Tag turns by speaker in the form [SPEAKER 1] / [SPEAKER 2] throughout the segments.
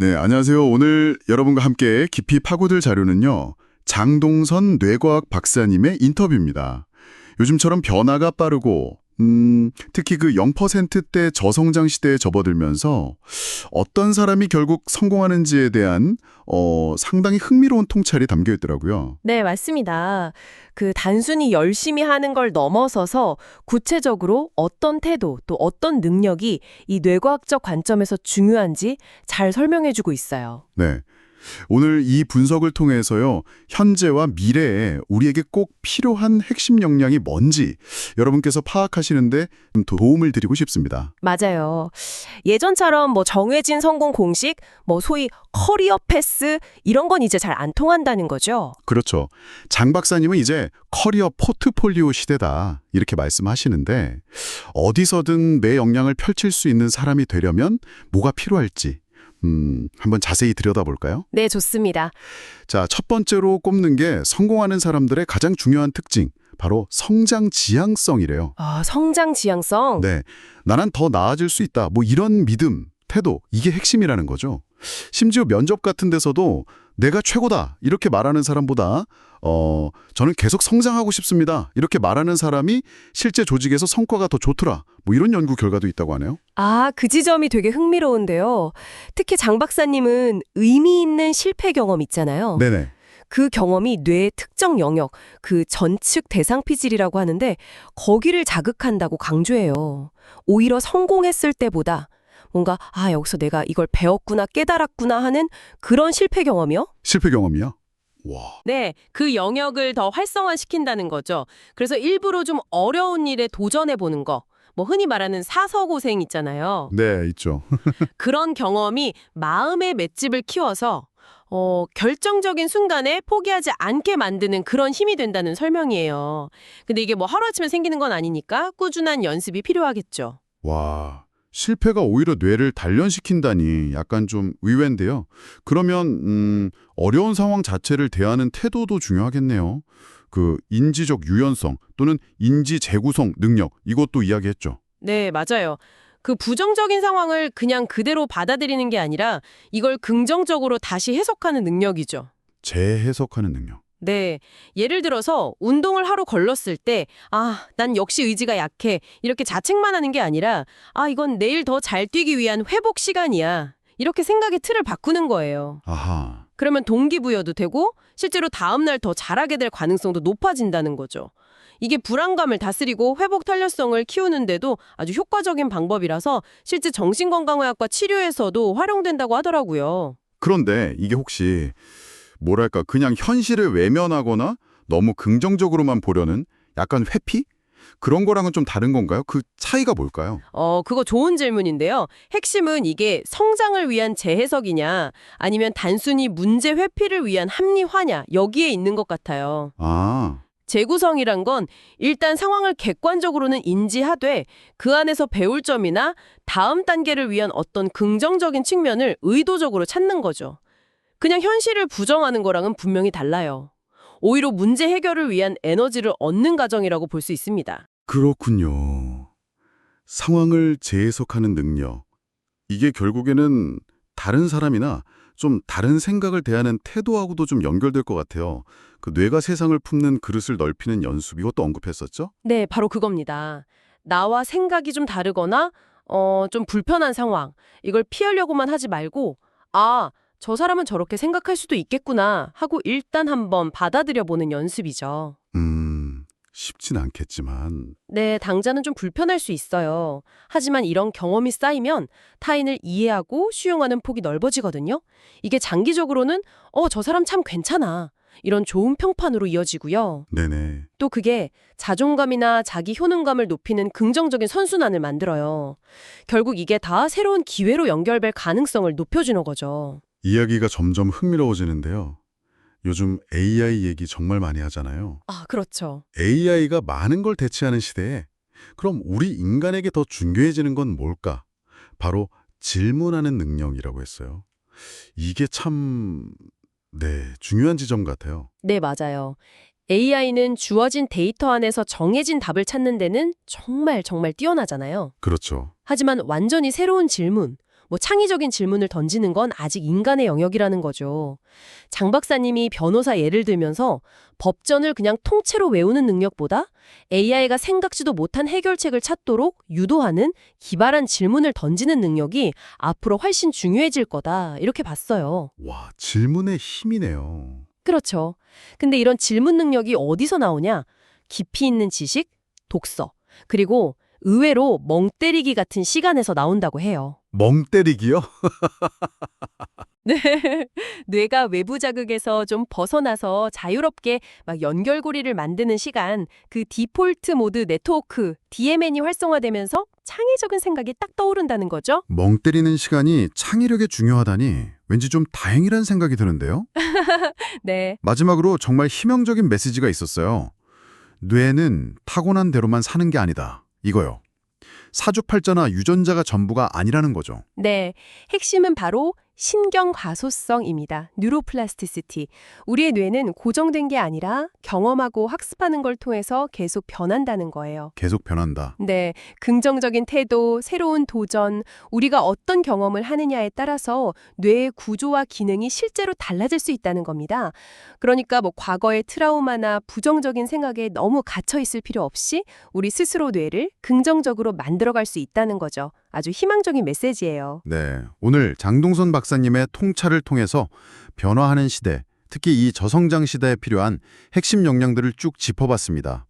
[SPEAKER 1] 네, 안녕하세요. 오늘 여러분과 함께 깊이 파고들 자료는요. 장동선 뇌과학 박사님의 인터뷰입니다. 요즘처럼 변화가 빠르고 특히 그 0%대 저성장 시대에 접어들면서 어떤 사람이 결국 성공하는지에 대한 상당히 흥미로운 통찰이 담겨 있더라고요.
[SPEAKER 2] 네, 맞습니다. 단순히 열심히 하는 걸 넘어서서 구체적으로 어떤 태도 또 어떤 능력이 이 뇌과학적 관점에서 중요한지 잘 설명해주고 있어요.
[SPEAKER 1] 네. 오늘 이 분석을 통해서요, 현재와 미래에 우리에게 꼭 필요한 핵심 역량이 뭔지 여러분께서 파악하시는데 좀 도움을 드리고 싶습니다.
[SPEAKER 2] 맞아요. 예전처럼 정해진 성공 공식, 소위 커리어 패스 이런 건 이제 잘 안 통한다는 거죠.
[SPEAKER 1] 그렇죠. 장 박사님은 이제 커리어 포트폴리오 시대다 이렇게 말씀하시는데 어디서든 내 역량을 펼칠 수 있는 사람이 되려면 뭐가 필요할지 한번 자세히 들여다볼까요?
[SPEAKER 2] 네, 좋습니다.
[SPEAKER 1] 자, 첫 번째로 꼽는 게 성공하는 사람들의 가장 중요한 특징, 바로 성장 지향성이래요.
[SPEAKER 2] 성장 지향성.
[SPEAKER 1] 네, 나는 더 나아질 수 있다. 이런 믿음, 태도, 이게 핵심이라는 거죠. 심지어 면접 같은 데서도 내가 최고다 이렇게 말하는 사람보다 저는 계속 성장하고 싶습니다 이렇게 말하는 사람이 실제 조직에서 성과가 더 좋더라. 이런 연구 결과도 있다고 하네요.
[SPEAKER 2] 그 지점이 되게 흥미로운데요. 특히 장 박사님은 의미 있는 실패 경험 있잖아요.
[SPEAKER 1] 네네.
[SPEAKER 2] 그 경험이 뇌의 특정 영역, 전측 대상피질이라고 하는데 거기를 자극한다고 강조해요. 오히려 성공했을 때보다 뭔가 여기서 내가 이걸 배웠구나, 깨달았구나 하는 그런 실패 경험이요?
[SPEAKER 1] 실패 경험이요? 와.
[SPEAKER 2] 네, 그 영역을 더 활성화시킨다는 거죠. 그래서 일부러 좀 어려운 일에 도전해보는 거. 흔히 말하는 사서고생 있잖아요.
[SPEAKER 1] 네, 있죠.
[SPEAKER 2] 그런 경험이 마음의 맷집을 키워서 결정적인 순간에 포기하지 않게 만드는 그런 힘이 된다는 설명이에요. 근데 이게 하루아침에 생기는 건 아니니까 꾸준한 연습이 필요하겠죠.
[SPEAKER 1] 와, 실패가 오히려 뇌를 단련시킨다니 약간 좀 의외인데요. 그러면 어려운 상황 자체를 대하는 태도도 중요하겠네요. 인지적 유연성 또는 인지 재구성 능력 이것도 이야기했죠.
[SPEAKER 2] 네, 맞아요. 부정적인 상황을 그냥 그대로 받아들이는 게 아니라 이걸 긍정적으로 다시 해석하는 능력이죠.
[SPEAKER 1] 재해석하는 능력.
[SPEAKER 2] 네, 예를 들어서 운동을 하루 걸렀을 때 난 역시 의지가 약해 이렇게 자책만 하는 게 아니라 이건 내일 더 잘 뛰기 위한 회복 시간이야. 이렇게 생각의 틀을 바꾸는 거예요.
[SPEAKER 1] 아하.
[SPEAKER 2] 그러면 동기부여도 되고 실제로 다음날 더 잘하게 될 가능성도 높아진다는 거죠. 이게 불안감을 다스리고 회복 탄력성을 키우는데도 아주 효과적인 방법이라서 실제 정신건강의학과 치료에서도 활용된다고 하더라고요.
[SPEAKER 1] 그런데 이게 혹시 뭐랄까 그냥 현실을 외면하거나 너무 긍정적으로만 보려는 약간 회피? 그런 거랑은 좀 다른 건가요? 그 차이가 뭘까요?
[SPEAKER 2] 그거 좋은 질문인데요. 핵심은 이게 성장을 위한 재해석이냐 아니면 단순히 문제 회피를 위한 합리화냐 여기에 있는 것 같아요.
[SPEAKER 1] 아,
[SPEAKER 2] 재구성이란 건 일단 상황을 객관적으로는 인지하되 그 안에서 배울 점이나 다음 단계를 위한 어떤 긍정적인 측면을 의도적으로 찾는 거죠. 그냥 현실을 부정하는 거랑은 분명히 달라요. 오히려 문제 해결을 위한 에너지를 얻는 과정이라고 볼 수 있습니다.
[SPEAKER 1] 그렇군요. 상황을 재해석하는 능력. 이게 결국에는 다른 사람이나 좀 다른 생각을 대하는 태도하고도 좀 연결될 것 같아요. 뇌가 세상을 품는 그릇을 넓히는 연습, 이것도 언급했었죠?
[SPEAKER 2] 네, 바로 그겁니다. 나와 생각이 좀 다르거나 좀 불편한 상황, 이걸 피하려고만 하지 말고 저 사람은 저렇게 생각할 수도 있겠구나 하고 일단 한번 받아들여보는 연습이죠.
[SPEAKER 1] 쉽진 않겠지만.
[SPEAKER 2] 네, 당장은 좀 불편할 수 있어요. 하지만 이런 경험이 쌓이면 타인을 이해하고 수용하는 폭이 넓어지거든요. 이게 장기적으로는 저 사람 참 괜찮아. 이런 좋은 평판으로 이어지고요.
[SPEAKER 1] 네네.
[SPEAKER 2] 또 그게 자존감이나 자기 효능감을 높이는 긍정적인 선순환을 만들어요. 결국 이게 다 새로운 기회로 연결될 가능성을 높여주는 거죠.
[SPEAKER 1] 이야기가 점점 흥미로워지는데요. 요즘 AI 얘기 정말 많이 하잖아요.
[SPEAKER 2] 그렇죠.
[SPEAKER 1] AI가 많은 걸 대체하는 시대에 그럼 우리 인간에게 더 중요해지는 건 뭘까? 바로 질문하는 능력이라고 했어요. 이게 참, 중요한 지점 같아요.
[SPEAKER 2] 네, 맞아요. AI는 주어진 데이터 안에서 정해진 답을 찾는 데는 정말 뛰어나잖아요.
[SPEAKER 1] 그렇죠.
[SPEAKER 2] 하지만 완전히 새로운 질문, 뭐 창의적인 질문을 던지는 건 아직 인간의 영역이라는 거죠. 장 박사님이 변호사 예를 들면서 법전을 그냥 통째로 외우는 능력보다 AI가 생각지도 못한 해결책을 찾도록 유도하는 기발한 질문을 던지는 능력이 앞으로 훨씬 중요해질 거다, 이렇게 봤어요.
[SPEAKER 1] 와, 질문의 힘이네요.
[SPEAKER 2] 그렇죠. 근데 이런 질문 능력이 어디서 나오냐? 깊이 있는 지식, 독서, 그리고 의외로 멍 때리기 같은 시간에서 나온다고 해요.
[SPEAKER 1] 멍 때리기요?
[SPEAKER 2] 네. 뇌가 외부 자극에서 좀 벗어나서 자유롭게 막 연결고리를 만드는 시간, 그 디폴트 모드 네트워크, DMN이 활성화되면서 창의적인 생각이 딱 떠오른다는 거죠.
[SPEAKER 1] 멍 때리는 시간이 창의력에 중요하다니 왠지 좀 다행이란 생각이 드는데요.
[SPEAKER 2] 네.
[SPEAKER 1] 마지막으로 정말 희망적인 메시지가 있었어요. 뇌는 타고난 대로만 사는 게 아니다. 이거요. 사주팔자나 유전자가 전부가 아니라는 거죠.
[SPEAKER 2] 네. 핵심은 바로 신경 과소성입니다. 뉴로플라스티시티. 우리의 뇌는 고정된 게 아니라 경험하고 학습하는 걸 통해서 계속 변한다는 거예요.
[SPEAKER 1] 계속 변한다.
[SPEAKER 2] 네, 긍정적인 태도, 새로운 도전, 우리가 어떤 경험을 하느냐에 따라서 뇌의 구조와 기능이 실제로 달라질 수 있다는 겁니다. 그러니까 뭐 과거의 트라우마나 부정적인 생각에 너무 갇혀 있을 필요 없이 우리 스스로 뇌를 긍정적으로 만들어갈 수 있다는 거죠. 아주 희망적인 메시지예요.
[SPEAKER 1] 네, 오늘 장동선 박사님의 통찰을 통해서 변화하는 시대, 특히 이 저성장 시대에 필요한 핵심 역량들을 쭉 짚어봤습니다.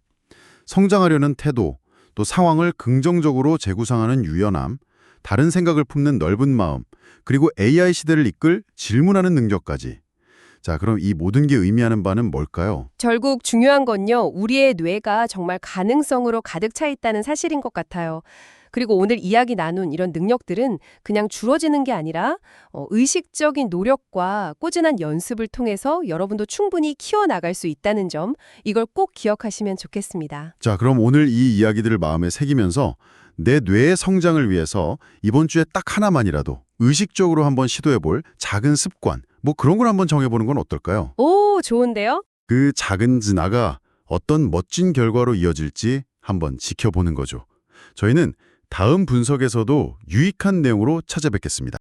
[SPEAKER 1] 성장하려는 태도, 또 상황을 긍정적으로 재구상하는 유연함, 다른 생각을 품는 넓은 마음, 그리고 AI 시대를 이끌 질문하는 능력까지. 자, 그럼 이 모든 게 의미하는 바는 뭘까요?
[SPEAKER 2] 결국 중요한 건요, 우리의 뇌가 정말 가능성으로 가득 차 있다는 사실인 것 같아요. 그리고 오늘 이야기 나눈 이런 능력들은 그냥 줄어지는 게 아니라 의식적인 노력과 꾸준한 연습을 통해서 여러분도 충분히 키워나갈 수 있다는 점, 이걸 꼭 기억하시면 좋겠습니다.
[SPEAKER 1] 자, 그럼 오늘 이 이야기들을 마음에 새기면서 내 뇌의 성장을 위해서 이번 주에 딱 하나만이라도 의식적으로 한번 시도해볼 작은 습관, 뭐 그런 걸 한번 정해보는 건 어떨까요?
[SPEAKER 2] 오, 좋은데요?
[SPEAKER 1] 그 작은 진화가 어떤 멋진 결과로 이어질지 한번 지켜보는 거죠. 저희는 다음 분석에서도 유익한 내용으로 찾아뵙겠습니다.